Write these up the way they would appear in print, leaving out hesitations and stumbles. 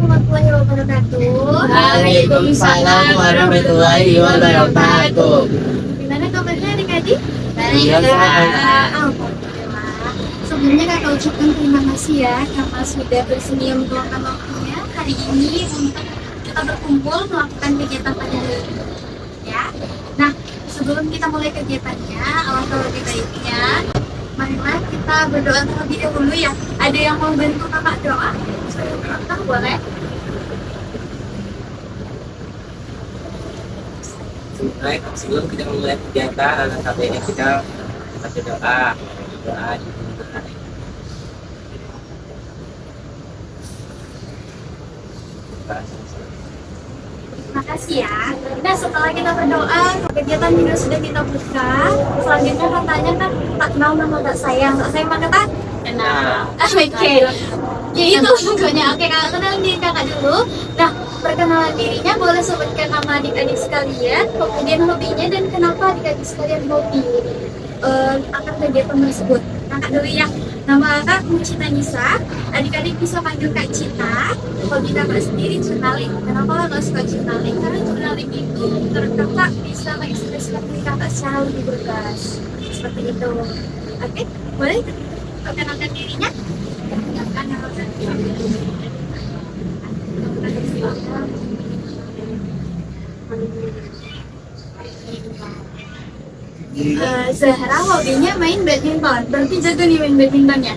warahmatullahi wabarakatuh. Waalaikumsalam warahmatullahi wabarakatuh. Gimana kabarnya adik-adik? Iya, Kak. Alhamdulillah. Sebelumnya kakak ucapkan terima kasih ya karena sudah bersedia meluangkan waktunya hari ini untuk kita berkumpul melakukan kegiatan pada hari ini. Ya. Nah, sebelum kita mulai kegiatannya, alangkah lebih baiknya marilah kita berdoa terlebih dahulu ya. Ada yang mau bantu kakak doa? Kakak boleh? Baik, sebelum kita memulai kegiatan kali ini kita baca doa. Terima kasih ya. Nah, setelah kita berdoa, kegiatan juga sudah kita buka. Selanjutnya katanya kan tak kenal nama tak sayang. Tak sayang maka tak kenal. Oke. Ya itu pokoknya. Oke, kakak kenal diri kakak dulu. Nah, perkenalan dirinya boleh sebutkan nama adik-adik sekalian, kemudian hobinya dan kenapa adik-adik sekalian hobi akan kegiatan tersebut. Kakak dulu ya. Nama kakak Cita Nisa. Adik-adik bisa panggil Kak Cita. Hobi kakak sendiri journaling. Kenapa kakak suka journaling? Karena journaling itu menurut kakak bisa mengekspresikan diri kakak secara lebih bebas. Seperti itu. Oke, boleh perkenalkan dirinya? Perkenalkan nama kakak. Zahra hobinya main badminton. Berarti jago nih main badmintonnya.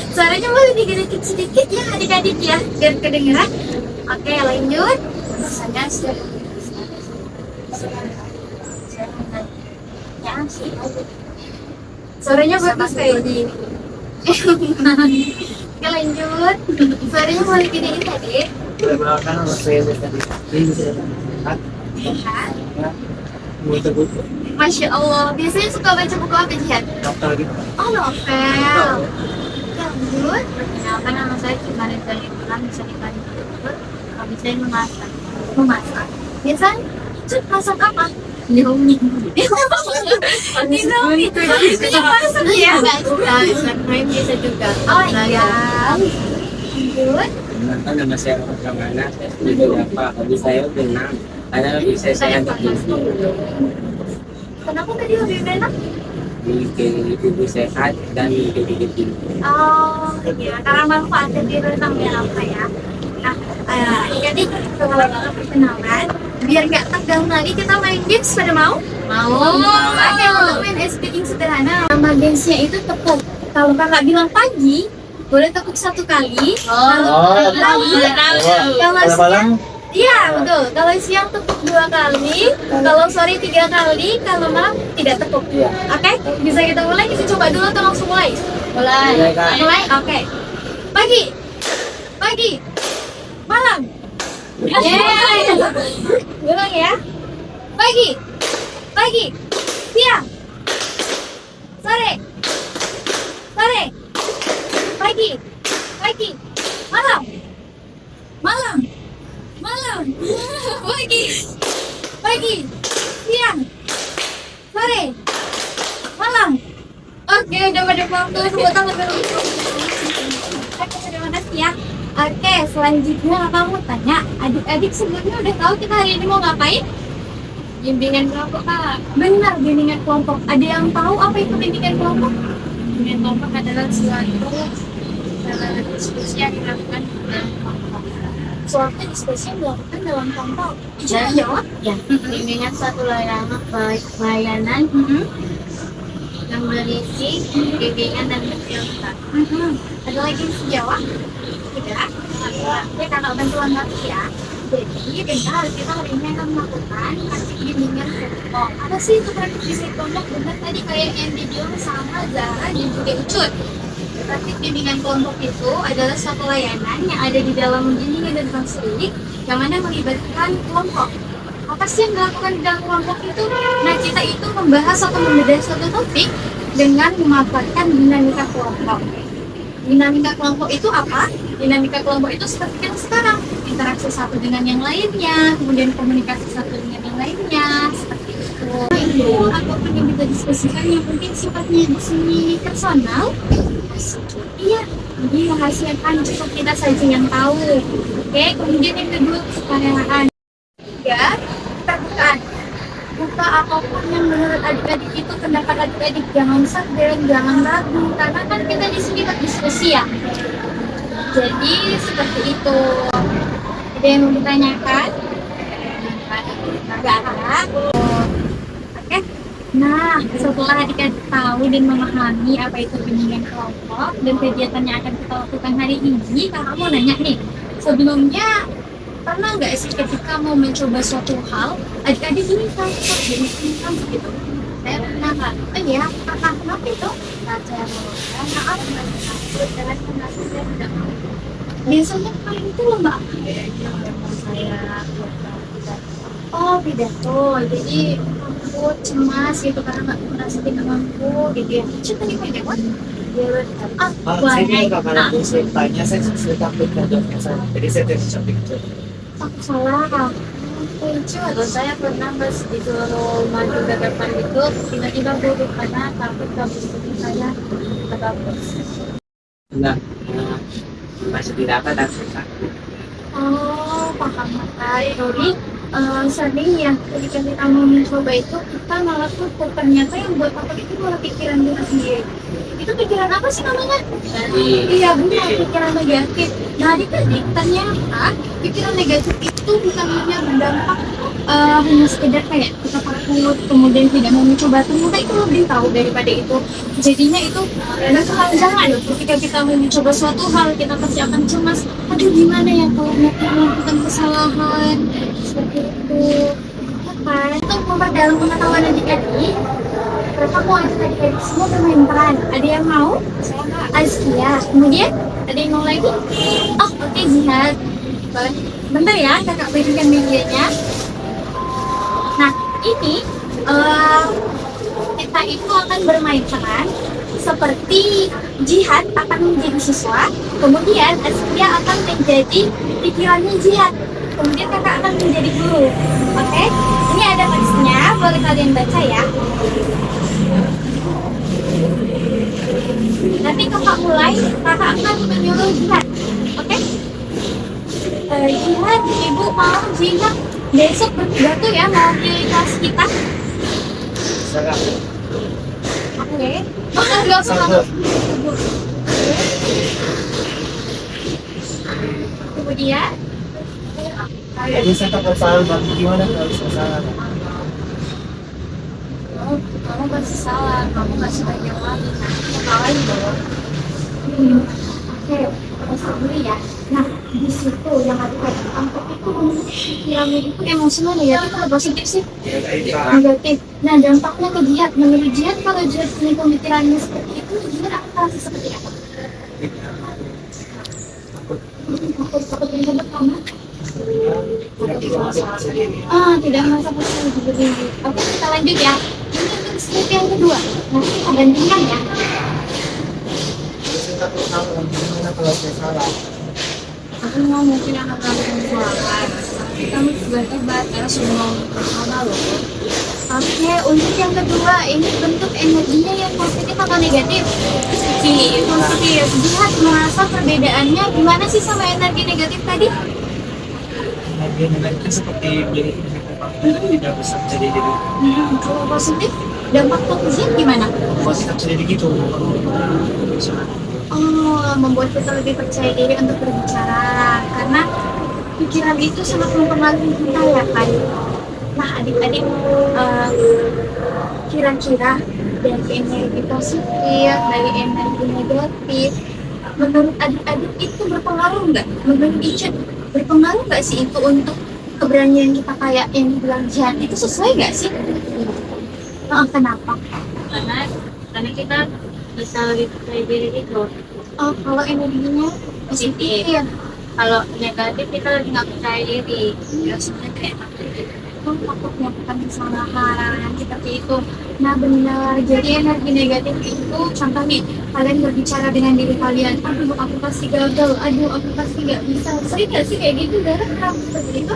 Suaranya boleh dikit sedikit ya adik-adik ya, biar kedengeran. Oke, lanjut. Saya sudah ya sih. Suaranya bagus kayak gini. Oke, lanjut. Suaranya boleh gedein tadi. Perkenalkan nama saya tadi. Ini bisa Lihat. buku Masya Allah, biasanya suka baca buku apa Jihan? novel gitu. Oh, novel. Lanjut. Perkenalkan nama saya Cimari dari Bulan, bisa dipanggil Putut. Hobi saya memasak. Memasak. Biasanya masak apa? Indomie. Indomie. Bisa masak ya? Snack time bisa juga. Oh iya. Lanjut. Perkenalkan nama saya Pramana. Saya sudah apa? Hobi saya berenang. Karena hobi saya Kenapa tadi hobi berenang? bikin tubuh sehat dan gede-gede tinggi. Oh iya, karena manfaatnya di renang ya apa ya. Nah, jadi setelah kita perkenalan, biar nggak tegang lagi kita main games, pada mau? Mau. Oke, untuk main ice skating sederhana. Nama gamesnya itu tepuk. Kalau kakak bilang pagi, boleh tepuk 1 kali. Kalau siang, iya betul. Kalau siang tepuk 2 kali, kalau sore 3 kali, kalau malam tidak tepuk. Oke, bisa kita mulai? Kita coba dulu atau langsung mulai? Mulai. Mulai? Oke. Pagi. Pagi. Malam. Yeay. Ulang ya. Pagi. Pagi. Siang. Sore. Sore. Pagi. Pagi. Malam. Malam. Malam. Pagi. Pagi. Siang. Sore. Malam. Oke, udah pada waktu tepuk tangan dulu. Oke, terima kasih ya. Oke, selanjutnya kakak mau tanya, adik-adik sebelumnya udah tahu kita hari ini mau ngapain? Bimbingan kelompok kak. Benar, bimbingan kelompok. Ada yang tahu apa itu bimbingan kelompok? Bimbingan kelompok adalah suatu diskusi yang dilakukan dalam kelompok. Suatu diskusi yang dilakukan dalam kelompok. Bisa jawab? Ya. Bimbingan suatu layanan yang berisi bimbingan dan penciptaan. Ada lagi yang bisa jawab? Tidak. Ya, kakak bantuan lagi ya. Jadi, kita hari ini akan melakukan praktik bimbingan kelompok. Apa sih itu praktik bimbingan kelompok? Benar tadi kayak yang dibilang sama Zara dan juga Ucut. Praktik bimbingan kelompok itu adalah suatu layanan yang ada di dalam bimbingan dan konseling yang mana melibatkan kelompok. Apa sih yang dilakukan di dalam kelompok itu? Nah, kita itu membahas atau membedah suatu topik dengan memanfaatkan dinamika kelompok. Dinamika kelompok itu apa? Dinamika kelompok itu seperti kita sekarang, interaksi satu dengan yang lainnya, kemudian komunikasi satu dengan yang lainnya, seperti itu. Itu apapun yang kita diskusikan yang mungkin sifatnya di sini personal, iya, Jadi rahasiakan cukup kita saja yang tahu. Oke, kemudian yang kedua kesukaraan. Ya, kita buka apapun yang menurut adik-adik itu pendapat adik-adik, jangan segan, jangan ragu, karena kan kita di sini berdiskusi ya. Jadi seperti itu. Ada yang mau ditanyakan? Enggak ada. Oke. Nah, setelah adik-adik tahu dan memahami apa itu bimbingan kelompok dan kegiatan yang akan kita lakukan hari ini, kakak mau nanya nih, sebelumnya pernah nggak sih ketika mau mencoba suatu hal, adik-adik ini takut jadi sungkan gitu? Saya pernah kak. Oh iya, kakak kenapa itu? Nah, saya mau karena apa? Takut dengan merasa saya tidak mau. Biasanya kemarin itu lomba apa? Saya oh pidato, jadi takut, cemas gitu karena nggak merasa tidak mampu gitu ya. Coba nih kayak what? Saya juga kalau ceritanya saya takut jatuhnya saya, jadi saya tidak bisa pikir. Aku salah. Lucu atau saya pernah pas disuruh maju ke depan itu tiba-tiba buruk karena takut kabur seperti saya kabur. Enggak, masih tidak apa dan susah. Oh, paham kak. Jadi sering ya ketika kita mau mencoba itu kita malah tutup, ternyata yang buat takut itu malah pikiran kita sendiri. Itu pikiran apa sih namanya? Iya benar, pikiran negatif. Nah adik-adik ternyata pikiran negatif itu bukan hanya berdampak hanya sekedar kayak kita takut kemudian tidak mau mencoba, ternyata itu lebih tahu daripada itu. Jadinya itu berkepanjangan loh. Ketika kita mau mencoba suatu hal kita pasti akan cemas, aduh gimana ya kalau nanti melakukan kesalahan seperti itu. Apa? Untuk memperdalam pengetahuan adik-adik, mereka mau ajak adik-adik semua bermain peran. Ada yang mau? Saya nggak. Azkia. Kemudian ada yang mau lagi? Oh oke, Jihad. Bentar ya, kakak berikan medianya. Nah ini kita itu akan bermain peran seperti Jihad akan menjadi siswa, kemudian Azkia akan menjadi pikirannya Jihad, kemudian kakak akan menjadi guru. Oke? Ini ada teksnya, boleh kalian baca ya. Nanti kakak mulai, kakak akan menyuruh Jihad. Oke? Jihad, ibu mau Jihad besok berpidato ya mau di kelas kita. Saya Oke. Oh, enggak usah langsung. Kemudian jadi saya takut salah, tapi gimana kalau bisa salah? kamu pasti salah, kamu nggak suka jawab, ketawain dong. Oke, masuk dulu ya. Nah, di situ yang ada angkot itu pikirannya itu emosional negatif atau positif sih? Negatif. Nah, dampaknya ke Jihad. Menurut Jihad, kalau Jihad punya pemikirannya seperti itu, Jihad akan rasa seperti apa? Takut menjadi kamu? Tidak merasa percaya diri. Oke, kita lanjut ya. Ini untuk step yang kedua. Nanti kita bandingkan ya. Saya takut salah, gimana kalau saya salah? Aku mau mungkin anak kamu kesalahan, tapi kamu tiba-tiba terus mau bersalah loh. Oke, untuk yang kedua, ini bentuk energinya yang positif atau negatif? Positif. Jihad merasa perbedaannya gimana sih sama energi negatif tadi? Energi negatif seperti beli tidak bisa jadi diri. Kalau positif, dampak positif gimana? Positif jadi gitu. Oh, membuat kita lebih percaya diri untuk berbicara karena pikiran itu sangat mempengaruhi kita ya kan. Nah adik-adik kira-kira dari energi positif, dari energi negatif, menurut adik-adik itu berpengaruh nggak? Menurut Icat berpengaruh nggak sih itu untuk keberanian kita kayak yang dibilang Jihan itu sesuai nggak sih? Kenapa? Karena kita bisa lebih percaya diri itu. Oh, kalau energinya positif. Kalau negatif kita lagi nggak percaya diri, biasanya kayak takut gitu. Takut melakukan kesalahan seperti itu. Nah benar, jadi energi negatif itu contoh nih, kalian berbicara dengan diri kalian, aduh aku pasti gagal, aduh aku pasti nggak bisa. Sering nggak sih kayak gitu? Gara kamu seperti itu?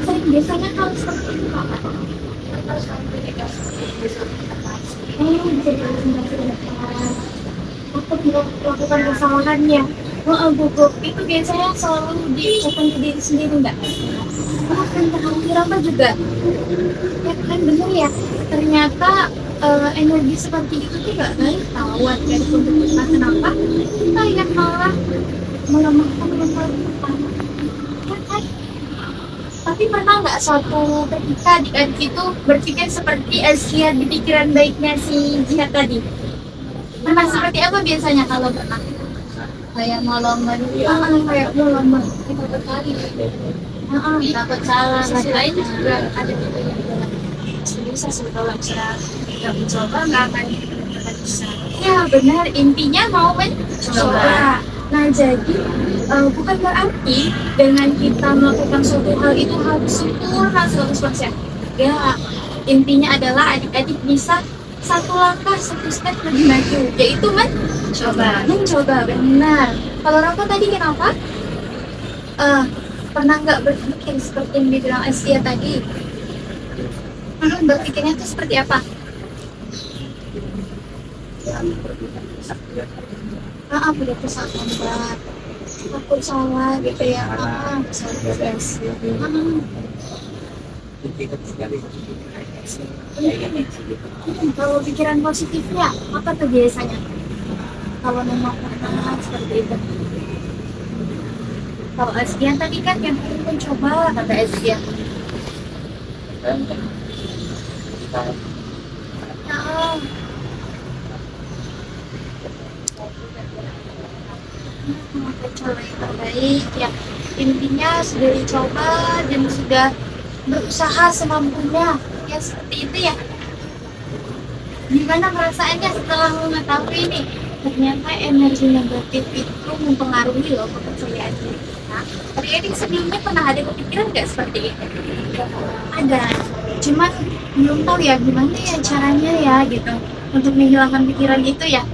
Sering, biasanya kalau seperti itu apa? Bisa dipresentasi ke depan. aku melakukan kesalahannya. Oh, gugup itu biasanya selalu diucapkan ke diri sendiri enggak? Maafkan terhampir apa juga? Ya kan bener ya. Ternyata energi seperti itu tuh gak baik tahu dari untuk kita. Kenapa? Kita yang malah melemahkan mental kita. Ya kan? Tapi pernah nggak suatu ketika adik-adik itu berpikir seperti Asia di pikiran baiknya si Jihad tadi? Pernah seperti apa biasanya kalau pernah? Kayak mau lomba dulu. Kayak mau lama kita berkali. Takut salah. Sisi lain juga ada juga yang bilang bisa sih kalau misalnya nggak mencoba nggak akan bisa. Ya benar, intinya mau mencoba. Nah jadi bukan berarti dengan kita melakukan suatu hal itu harus sempurna 100%. Ya, intinya adalah adik-adik bisa satu langkah, satu step lebih maju, yaitu mencoba, benar. Kalau Rafa tadi kenapa? Pernah nggak berpikir seperti yang dibilang Asia tadi? Berpikirnya itu seperti apa? Punya kesalahan, takut salah gitu ya. Kalau pikiran positifnya apa tuh biasanya? Kalau memang pernah seperti itu. Kalau Askian tadi kan yang penting mencoba kata Askian. Ya. Cara yang terbaik ya, intinya sudah dicoba dan sudah berusaha semampunya ya, seperti itu ya. Gimana perasaannya setelah mengetahui ini ternyata energi negatif itu mempengaruhi loh kepercayaan diri kita? Adik-adik sebelumnya pernah ada kepikiran nggak seperti itu? Ada, cuman belum tahu ya gimana ya caranya ya gitu untuk menghilangkan pikiran itu ya.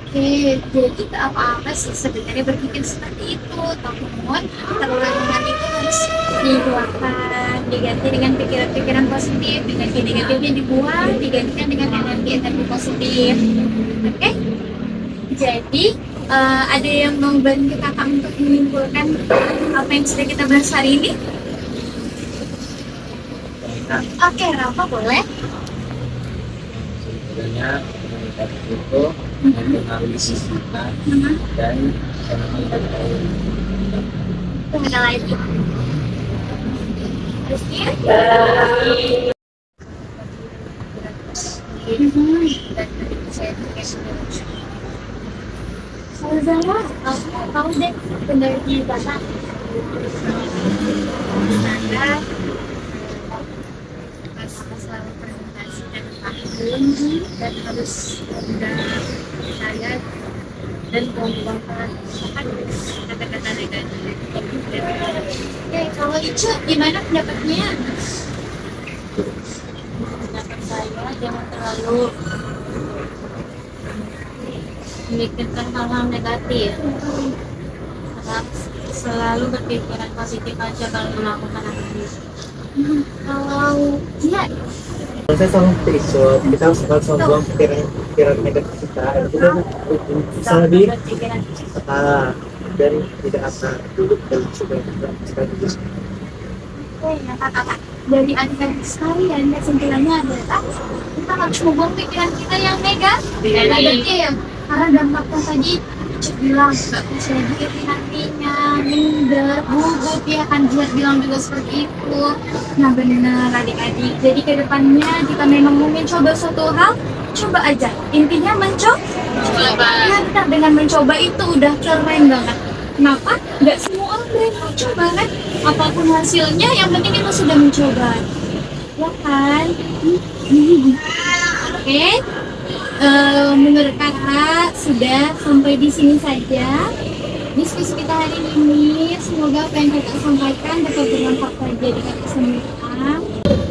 Oke, jadi tak apa-apa sih sebenarnya berpikir seperti itu, namun terlalu itu harus dikeluarkan, diganti dengan pikiran-pikiran positif, energi negatifnya dibuang, digantikan dengan energi positif. Oke, jadi ada yang mau bantu kakak untuk menyimpulkan apa yang sudah kita bahas hari ini? Oke, Rafa boleh. Sebenarnya itu mempengaruhi kita dan Ada lagi. Terusnya? Zara, kamu deh pendamping di bahasa. Standar. Pas selalu presentasi dan tahun dan harus mudah percaya dan membanggakan kata-kata negatif. Oke, kalau Ica gimana pendapatnya? Pendapat saya jangan terlalu memikirkan hal-hal negatif. Harus selalu berpikiran positif aja kalau melakukan aktivitas. Kalau dia Saya selalu itu kita harus selalu buang pikiran negatif kita. Kita bisa lebih Berpikiran dan tidak akan duduk dan coba sekaligus. ya kakak dari adik-adik sekalian kesimpulannya adalah kita harus membuang pikiran kita yang negatif karena dampaknya tadi Cuk bilang nggak percaya diri nantinya, minder, gugup ya kan, Jihad bilang juga seperti itu. Nah benar adik-adik, jadi kedepannya jika memang ingin coba suatu hal, coba aja, intinya mencoba. Ya benar, dengan mencoba itu udah keren banget. Kenapa? Nggak semua orang berani mencoba kan? Apapun hasilnya, yang penting kita sudah mencoba. Ya kan? Oke. Menurut kakak sudah sampai di sini saja diskusi kita hari ini. Semoga apa yang kakak sampaikan dapat bermanfaat bagi kakak semua.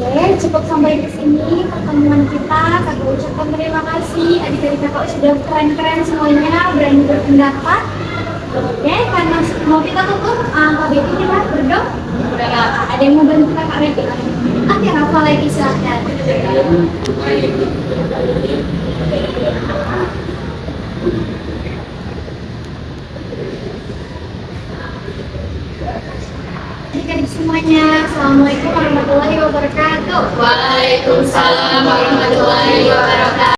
Oke, cukup sampai di sini pertemuan kita. Kakak ucapkan terima kasih. Adik-adik kakak sudah keren-keren semuanya, berani berpendapat. Oke, karena mau kita tutup, Kak Betty kita berdoa. Ada yang mau bantu kakak Betty? Oke, Rafa lagi silahkan. Adik-adik semuanya, Assalamualaikum warahmatullahi wabarakatuh. Waalaikumsalam warahmatullahi wabarakatuh.